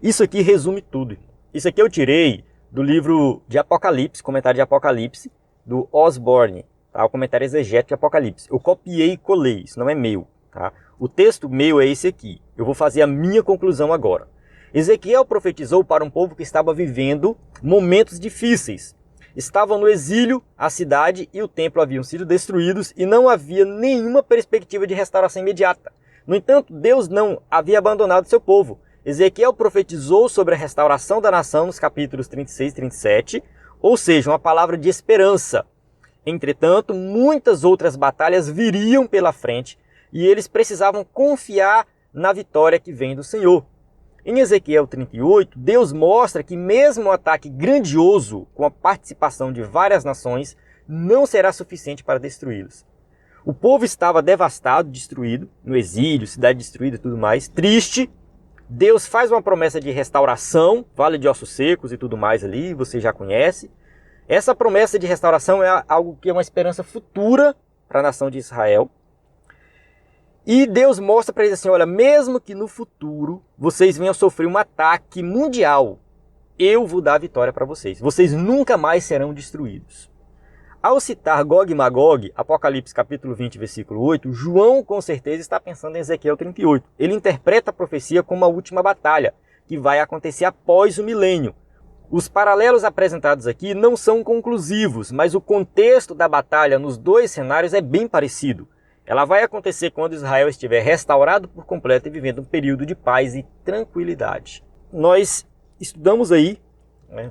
Isso aqui resume tudo. Isso aqui eu tirei do livro de Apocalipse, comentário de Apocalipse, do Osborne, tá? O comentário exegético de Apocalipse. Eu copiei e colei, isso não é meu. Tá? O texto meu é esse aqui. Eu vou fazer a minha conclusão agora. Ezequiel profetizou para um povo que estava vivendo momentos difíceis. Estavam no exílio, a cidade e o templo haviam sido destruídos e não havia nenhuma perspectiva de restauração imediata. No entanto, Deus não havia abandonado seu povo. Ezequiel profetizou sobre a restauração da nação nos capítulos 36 e 37, ou seja, uma palavra de esperança. Entretanto, muitas outras batalhas viriam pela frente e eles precisavam confiar na vitória que vem do Senhor. Em Ezequiel 38, Deus mostra que mesmo um ataque grandioso com a participação de várias nações não será suficiente para destruí-los. O povo estava devastado, destruído, no exílio, cidade destruída e tudo mais, triste. Deus faz uma promessa de restauração, vale de ossos secos e tudo mais ali, você já conhece. Essa promessa de restauração é algo que é uma esperança futura para a nação de Israel. E Deus mostra para eles assim, olha, mesmo que no futuro vocês venham sofrer um ataque mundial, eu vou dar a vitória para vocês. Vocês nunca mais serão destruídos. Ao citar Gog e Magog, Apocalipse capítulo 20, versículo 8, João com certeza está pensando em Ezequiel 38. Ele interpreta a profecia como a última batalha, que vai acontecer após o milênio, Os paralelos apresentados aqui não são conclusivos, mas o contexto da batalha nos dois cenários é bem parecido. Ela vai acontecer quando Israel estiver restaurado por completo e vivendo um período de paz e tranquilidade. Nós estudamos aí,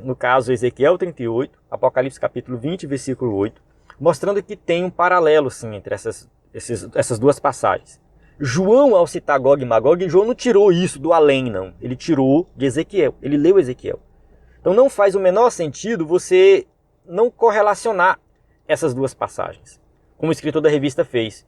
no caso Ezequiel 38, Apocalipse capítulo 20, versículo 8, mostrando que tem um paralelo sim, entre essas duas passagens. João, ao citar Gog e Magog, João não tirou isso do além, não. Ele tirou de Ezequiel, ele leu Ezequiel. Então não faz o menor sentido você não correlacionar essas duas passagens, como o escritor da revista fez.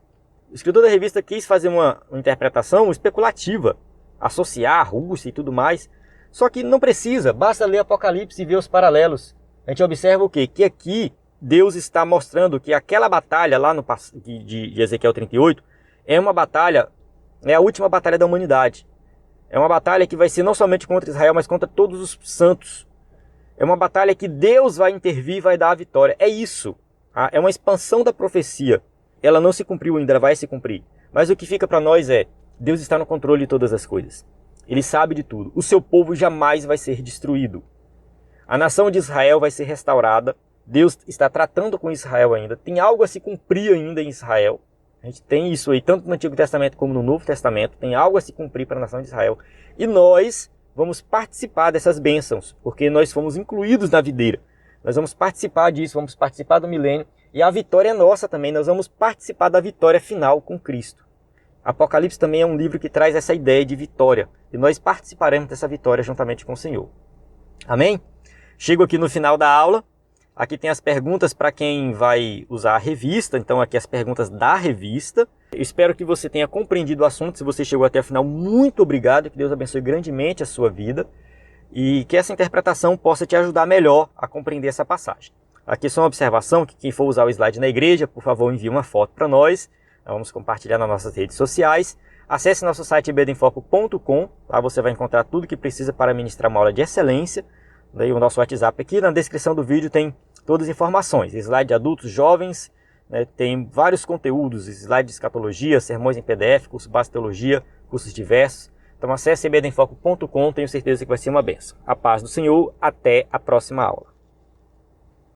O escritor da revista quis fazer uma interpretação especulativa, associar a Rússia e tudo mais, só que não precisa, basta ler Apocalipse e ver os paralelos. A gente observa o quê? Que aqui Deus está mostrando que aquela batalha lá de Ezequiel 38 é uma batalha, é a última batalha da humanidade. É uma batalha que vai ser não somente contra Israel, mas contra todos os santos. É uma batalha que Deus vai intervir e vai dar a vitória. É isso. Tá? É uma expansão da profecia. Ela não se cumpriu ainda, ela vai se cumprir. Mas o que fica para nós é, Deus está no controle de todas as coisas. Ele sabe de tudo. O seu povo jamais vai ser destruído. A nação de Israel vai ser restaurada. Deus está tratando com Israel ainda. Tem algo a se cumprir ainda em Israel. A gente tem isso aí, tanto no Antigo Testamento como no Novo Testamento. Tem algo a se cumprir para a nação de Israel. E nós vamos participar dessas bênçãos, porque nós fomos incluídos na videira. Nós vamos participar disso, vamos participar do milênio. E a vitória é nossa também, nós vamos participar da vitória final com Cristo. Apocalipse também é um livro que traz essa ideia de vitória. E nós participaremos dessa vitória juntamente com o Senhor. Amém? Chego aqui no final da aula. Aqui tem as perguntas para quem vai usar a revista. Então aqui as perguntas da revista. Eu espero que você tenha compreendido o assunto. Se você chegou até o final, muito obrigado. Que Deus abençoe grandemente a sua vida. E que essa interpretação possa te ajudar melhor a compreender essa passagem. Aqui só uma observação, que quem for usar o slide na igreja, por favor, envie uma foto para nós. Nós vamos compartilhar nas nossas redes sociais. Acesse nosso site ibedemfoco.com. Lá você vai encontrar tudo que precisa para ministrar uma aula de excelência. Daí o nosso WhatsApp aqui na descrição do vídeo tem todas as informações. Slide de adultos, jovens, tem vários conteúdos, slide de escatologia, sermões em PDF, curso base de teologia, cursos diversos. Então acesse ibedemfoco.com, tenho certeza que vai ser uma bênção. A paz do Senhor, até a próxima aula.